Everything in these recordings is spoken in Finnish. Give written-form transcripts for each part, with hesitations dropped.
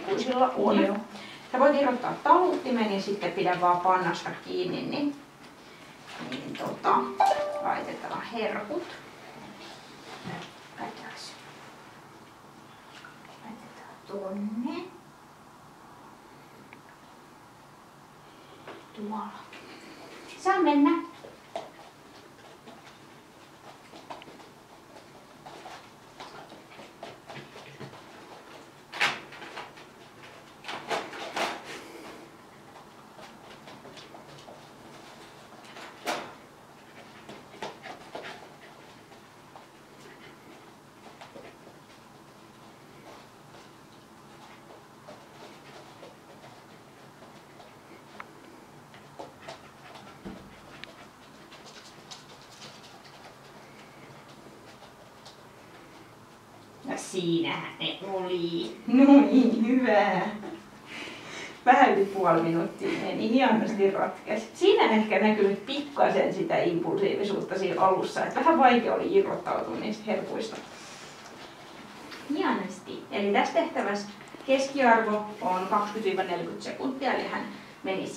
aikuisilla on. Joo. Sä voit irrottaa taluttimen ja sitten pidä vaan pannasta kiinni, niin laitetaan herkut. Laitetaan tonne. Tuolla. Saa mennä. Ja siinähän ne oli. No niin, hyvä. Vähän yli puoli minuuttia meni, hienosti ratkesi. Siinä ehkä näkyy nyt pikkasen sitä impulsiivisuutta siinä alussa, että vähän vaikea oli irrottautua niistä herkuista. Hienosti. Eli tässä tehtävässä keskiarvo on 20-40 sekuntia, eli hän meni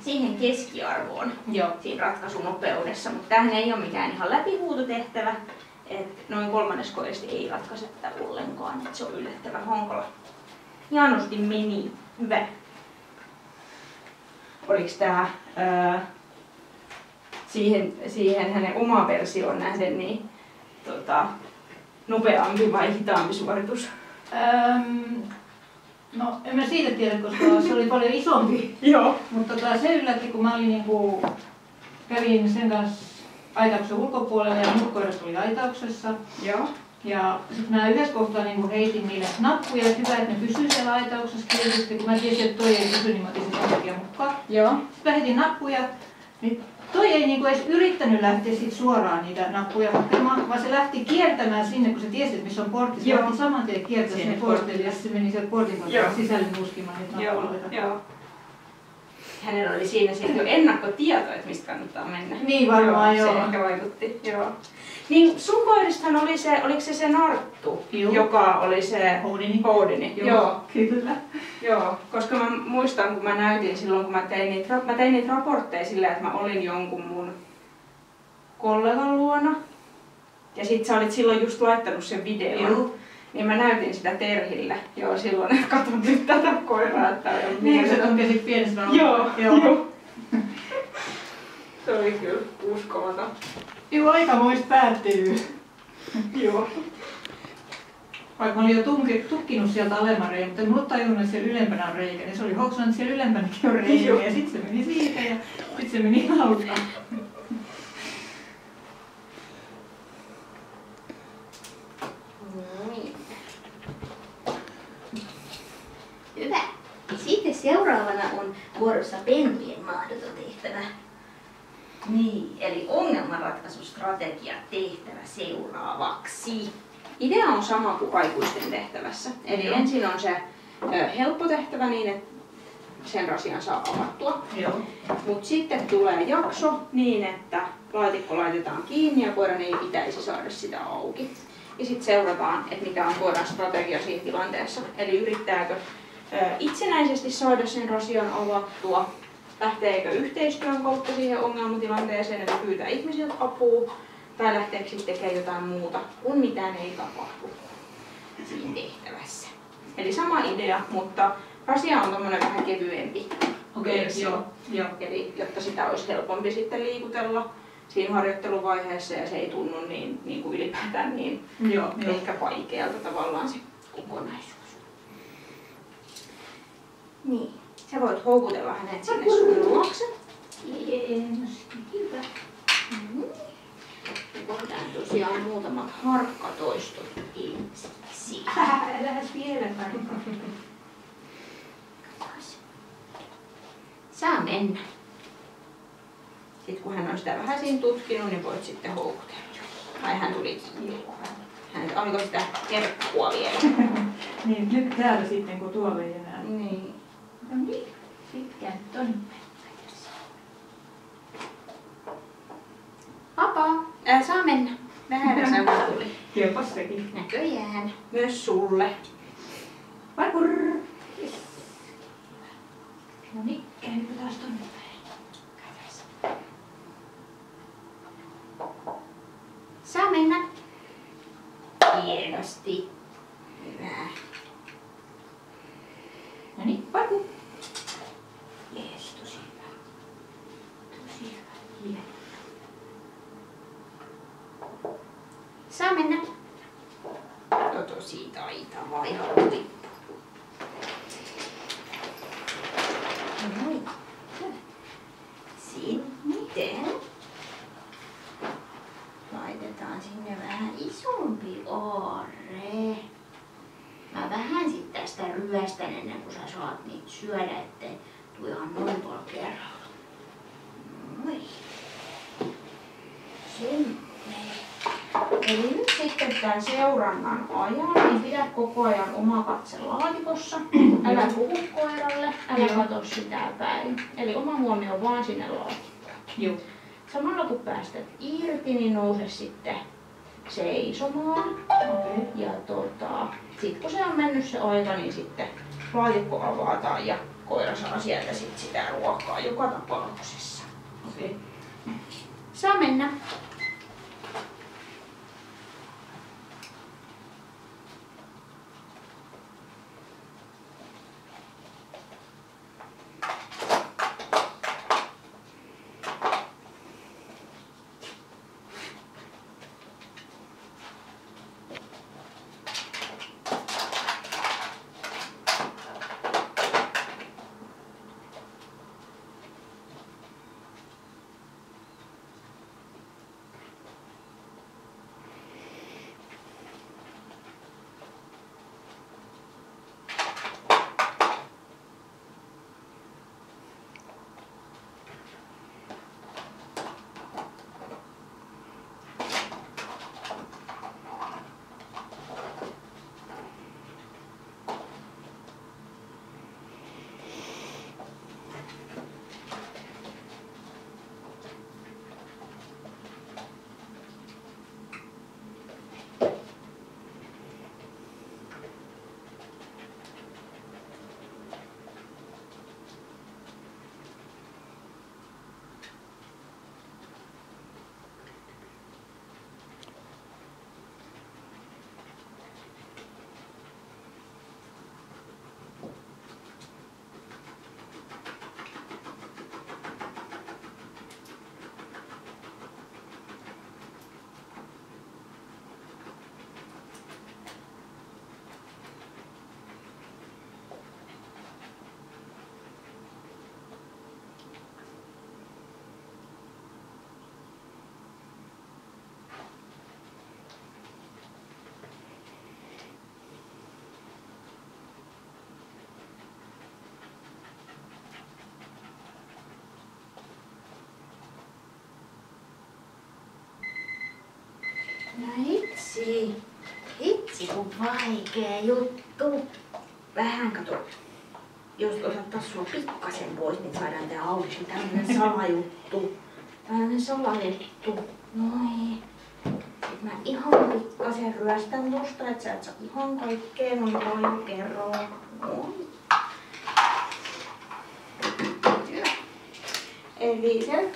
siihen keskiarvoon siinä ratkaisunopeudessa, mutta tämähän ei ole mikään ihan läpihuutotehtävä. Et noin kolmanneskoisesti ei ratkaise tätä ollenkaan, että se on yllättävän hankala. Hienosti meni. Hyvä. Oliko tää siihen hänen omaan versioon nähden niin, nopeampi vai hitaampi suoritus? No en mä siitä tiedä, koska se oli paljon isompi. Joo. Mutta se yllätti, kun mä olin kävin sen kanssa aitauksen ulkopuolella ja muut koirat oli aitauksessa. Joo. Ja sitten mä yhdessä kohtaa heitin niille nappuja, että hyvä, että ne pysyy siellä aitauksessa kielisesti. Kun mä tiesin, että toi ei pysy, niin mä otin sen takia mukaan. Joo. Sitten mä heitin nappuja, niin toi ei edes yrittänyt lähteä sit suoraan niitä nappuja hakemaan, vaan se lähti kiertämään sinne, kun se tiesi, että missä on portti. Se lähti saman tien kiertämään sinne portille ja se meni sieltä portin kautta sisälle nuskimaan niitä nappuja. Joo. Hänellä oli siinä sitten jo ennakkotieto, että mistä kannattaa mennä. Niin varmaan joo. Se ehkä vaikutti. Joo. Niin sun koiristahan oli oliko se Narttu, joka oli se Houdini. Joo, kyllä. Joo, koska mä muistan, kun mä näytin silloin, kun mä tein niitä raportteja sillä, että mä olin jonkun mun kollegan luona. Ja sit sä olit silloin just laittanut sen videon. Joo. Niin mä näytin sitä Terhille jo silloin, että katon nyt tätä koiraa. Niin se tunkesit pienessä Joo. Se oli kyllä uskomaton. Joo, aikamoista päättelyä. Joo. Vaikka mä olin jo tukkinut sieltä alemman reikä, mutta en mulla tajunnut, että siellä ylempänä on reikä. Niin se oli hoksannut, että siellä ylempänäkin on reikä. Ja sit se meni siitä ja sit se meni alta. Hyvä. Sitten seuraavana on vuorossa pentujen mahdoton tehtävä. Niin, eli ongelmanratkaisustrategia tehtävä seuraavaksi. Idea on sama kuin aikuisten tehtävässä. Eli ensin on se helppo tehtävä niin, että sen rasian saa avattua. Mutta sitten tulee jakso niin, että laatikko laitetaan kiinni ja koiran ei pitäisi saada sitä auki. Ja sitten seurataan, että mikä on koiran strategia siinä tilanteessa. Eli yrittääkö itsenäisesti saada sen rasian avattua, lähteekö yhteistyön kautta siihen ongelmatilanteeseen, että pyytää ihmisiltä apua, tai lähteekö sitten tekemään jotain muuta, kun mitään ei tapahdu siinä tehtävässä. Eli sama idea, mutta rasia on tommonen vähän kevyempi. Eli jotta sitä olisi helpompi sitten liikutella siinä harjoitteluvaiheessa ja se ei tunnu niin kuin ylipäätään niin ehkä vaikealta tavallaan se kokonaisuus. Niin, sä voit houkutella hänet sinne sun luokse. Hienosti, hyvä. Voidaan tosiaan muutamat harkkatoistot ensiksi. Lähes vielä harkkaa. Saa mennä. Sitten kun hän on sitä vähän siinä tutkinut, niin voit sitten houkutella. Ai hän tuli, hän oliko sitä herkkua vielä? Niin, nyt täällä sitten kun tuolla ei enää. Niin. No niin, sitten tonne. Papa, saa mennä. Vähäinen sana tuli. Kelpas sekin. Näköjään. Myös sulle. Parkur! Yes. Parku. Jees, tosi hyvä. Tosi hyvä. Yeah. Saa mennä. Tosi taitava ihan huippu. Noin. Sitten laitetaan sinne vähän isompi aarre. Mä vähän sit tästä ryöstän ennen kuin sä saat niitä syödä, ettei tuu ihan noin paljon kerralla. Noin. Semmoinen. Eli nyt sitten tämän seurannan ajan, niin pidä koko ajan oma katse laatikossa. Älä puhu koiralle, älä katso sitä päin. Eli oma huomio vaan sinne laatikkoon. Joo. Samalla kun päästät irti, niin nouse sitten seisomaan. Okay. Ja sit kun se on mennyt se aika, niin sitten laatikko avataan ja koira saa sieltä sit sitä ruokaa joka tapauksessa. Okay. Saa mennä. No hitsi kun vaikea juttu. Vähän kato, jos otettaisiin sua pikkasen pois, niin saadaan tää auki. Tällainen salajuttu. Noin. Nyt mä ihan pikkasen ryöstän tosta, et sä et saa ihan kaikkea noin kerralla. Noin. Hyvä. Eli se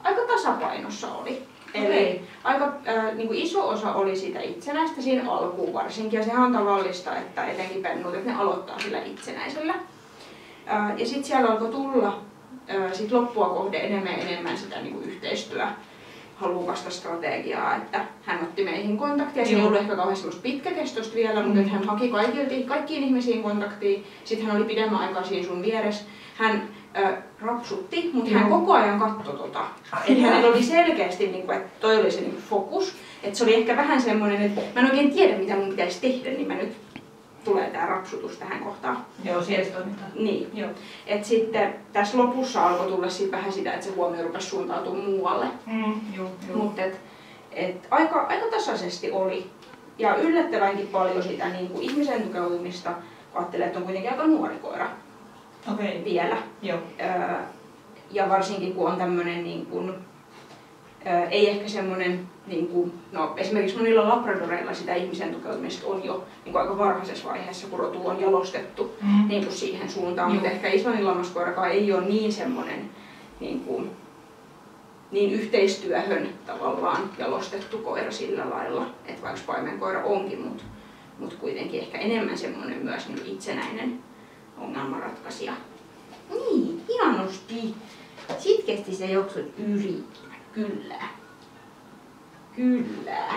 aika tasapainossa oli. Eli aika niin kuin iso osa oli sitä itsenäistä siinä alkuun varsinkin, ja sehän on tavallista, että etenkin pennut, että ne aloittaa sillä itsenäisellä. Ja sitten siellä alkoi tulla sit loppua kohden enemmän sitä niin kuin yhteistyöhalukasta strategiaa, että hän otti meihin kontaktia. Se ei ollut ehkä kauhean pitkäkestoista vielä, mutta että hän haki kaikkiin ihmisiin kontaktiin. Sitten hän oli pidemmän aikaa siinä sun vieressä. Hän rapsutti, mutta hän koko ajan katsoi Eli hänellä oli selkeästi, että toi oli se fokus. Että se oli ehkä vähän semmoinen, että mä en oikein tiedä mitä mun pitäisi tehdä, niin mä nyt tulee tää rapsutus tähän kohtaan. Joo, sijastoiminta. Niin. Joo. Et sitten tässä lopussa alkoi tulla vähän sitä, että se huomio rupesi suuntautumaan muualle. Mutta aika tasaisesti oli. Ja yllättävänkin paljon sitä niin kuin ihmisen tukeutumista, kun ajattelee, että on kuitenkin aika nuori koira. Vielä. Joo. Ja varsinkin kun on tämmöinen, niin kuin, ei ehkä semmoinen, niin kuin, no esimerkiksi monilla labradoreilla sitä ihmisen tukeutumista on jo niin kuin aika varhaisessa vaiheessa, kun rotu on jalostettu niin kuin siihen suuntaan, mutta ehkä Islannin lammaskoirakaan ei ole niin semmoinen niin yhteistyöhön tavallaan jalostettu koira sillä lailla, että vaikka paimenkoira onkin, mutta kuitenkin ehkä enemmän semmoinen myös niin itsenäinen ongelmanratkaisija. Niin, hienosti. Sitkeästi se joksut yrittää. Kyllä. Kyllä.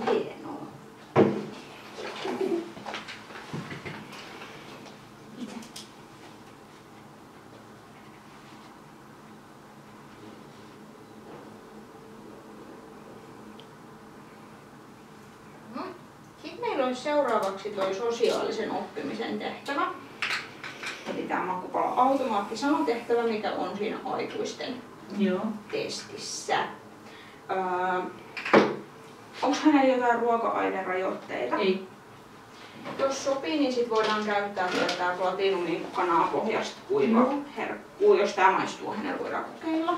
Hienoa. Mitä? Sitten meillä olisi seuraavaksi toi sosiaalisen oppimisen tehtävä. Eli tämä makkupala-automaattisanatehtävä, mikä on siinä aikuisten testissä. Onko hänellä jotain ruoka-ainerajoitteita? Ei. Jos sopii, niin sit voidaan käyttää tätä Platinum kananpohjasta kuivaherkkuu, jos tämä maistuu, hänellä voidaan kokeilla.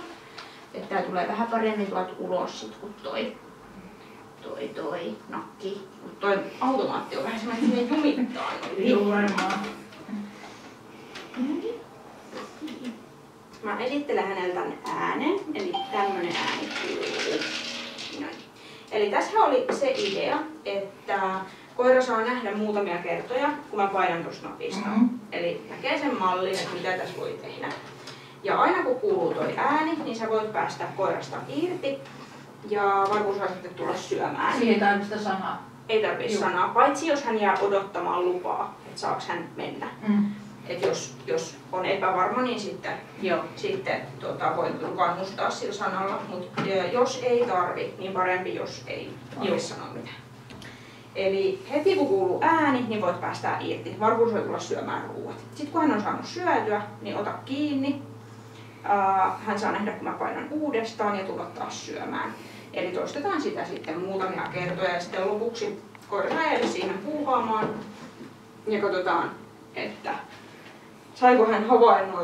Että tää tulee vähän paremmin tuolta ulos sit, kun toi nakki. Mut toi automaatti on vähän semmoinen, että sinne jumittaa. Joo, varmaan. Mä esittelen hänellä tän äänen, eli tämmönen ääni kuuluu. Noin. Eli tässä oli se idea, että koira saa nähdä muutamia kertoja, kun mä painan tuosta napista. Eli näkee sen mallin, että mitä tässä voi tehdä. Ja aina kun kuuluu toi ääni, niin sä voit päästä koirasta irti ja varmuus saa sitten tulla syömään. Siihen ei tarvitse sanaa. Ei tarvitse sanaa, paitsi jos hän jää odottamaan lupaa, että saaks hän mennä. Et jos on epävarma, niin sitten voi kannustaa sillä sanalla, mutta jos ei tarvi, niin parempi jos ei sano mitään. Eli heti kun kuuluu ääni, niin voit päästää irti. Varmuus voi tulla syömään ruuat. Sitten kun hän on saanut syötyä, niin ota kiinni. Hän saa nähdä, kun mä painan uudestaan ja tulla taas syömään. Eli toistetaan sitä sitten muutamia kertoja ja sitten lopuksi koira jää siihen puuhaamaan ja katsotaan, että saiko hän havainnoida